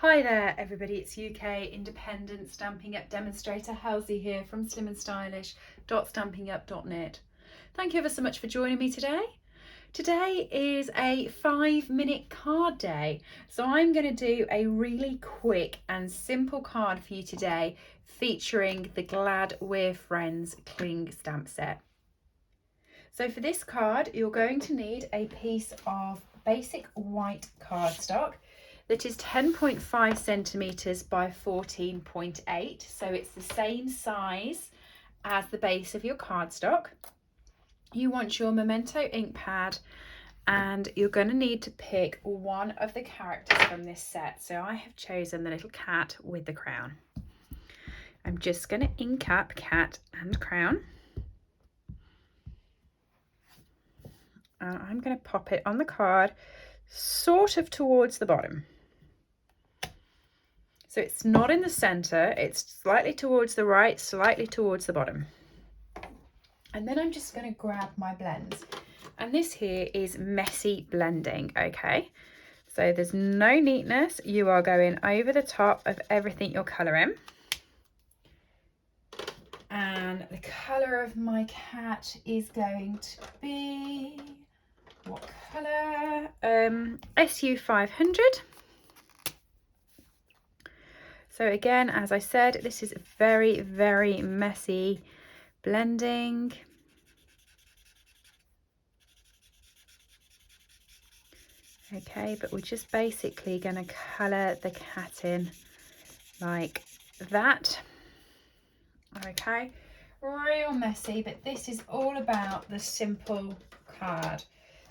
Hi there everybody, it's UK independent Stampin' Up demonstrator Helzie here from slimandstylish.stampingup.net. Thank you ever so much for joining me today. Today is a 5-minute card day, so I'm going to do a really quick and simple card for you today featuring the Glad We're Friends cling stamp set. So for this card you're going to need a piece of basic white cardstock that is 10.5 centimeters by 14.8, so it's the same size as the base of your cardstock. You want your Memento ink pad, and you're going to need to pick one of the characters from this set. So I have chosen the little cat with the crown. I'm just going to ink up cat and crown. I'm going to pop it on the card sort of towards the bottom. So it's not in the center, it's slightly towards the right, slightly towards the bottom. And then I'm just going to grab my blends. And this here is messy blending, okay? So there's no neatness. You are going over the top of everything you're colouring. And the colour of my cat is going to be, what colour? SU 500. So again, as I said, this is very, very messy blending. Okay, but we're just basically going to colour the cat in like that. Okay, real messy, but this is all about the simple card.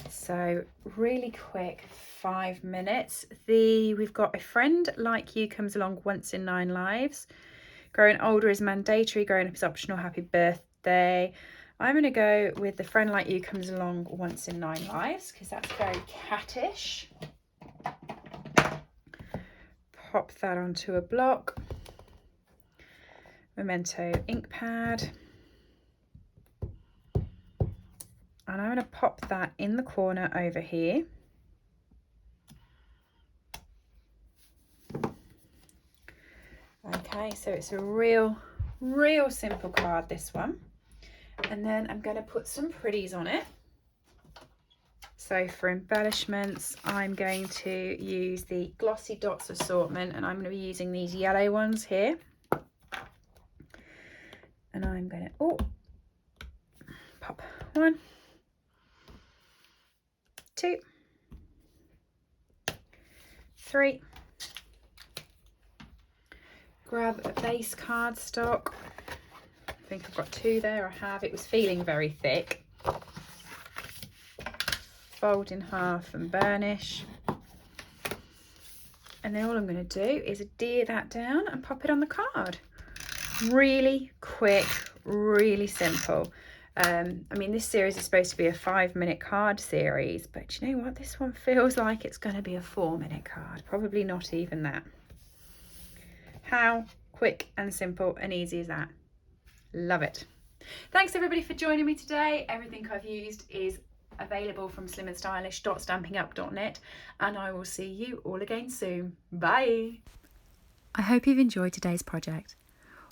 So really quick, 5 minutes. We've got A Friend Like You comes along once in 9 lives. Growing older is mandatory, growing up is optional, happy birthday. I'm going to go with The Friend Like You comes along once in 9 lives because that's very cattish. Pop that onto a block. Memento ink pad. And I'm going to pop that in the corner over here. Okay, so it's a real simple card, this one. And then I'm going to put some pretties on it. So for embellishments, I'm going to use the Glossy Dots assortment, and I'm going to be using these yellow ones here. And I'm going to, pop 1, 2, 3. Grab a base cardstock. I think I've got 2 there. I have. It was feeling very thick. Fold in half and burnish. And then all I'm going to do is adhere that down and pop it on the card. Really quick, really simple. I mean, this series is supposed to be a 5-minute card series, but you know what? This one feels like it's going to be a 4-minute card. Probably not even that. How quick and simple and easy is that? Love it. Thanks everybody for joining me today. Everything I've used is available from slimandstylish.stampingup.net, and I will see you all again soon. Bye. I hope you've enjoyed today's project.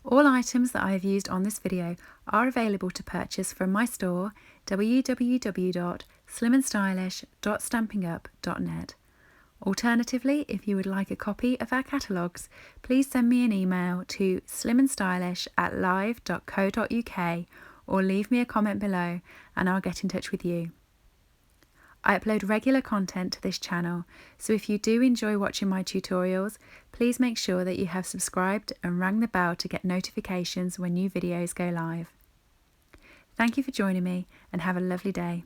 All items that I have used on this video are available to purchase from my store www.slimandstylish.stampingup.net. Alternatively, if you would like a copy of our catalogues, please send me an email to slimandstylish@live.co.uk or leave me a comment below and I'll get in touch with you. I upload regular content to this channel, so if you do enjoy watching my tutorials, please make sure that you have subscribed and rang the bell to get notifications when new videos go live. Thank you for joining me and have a lovely day.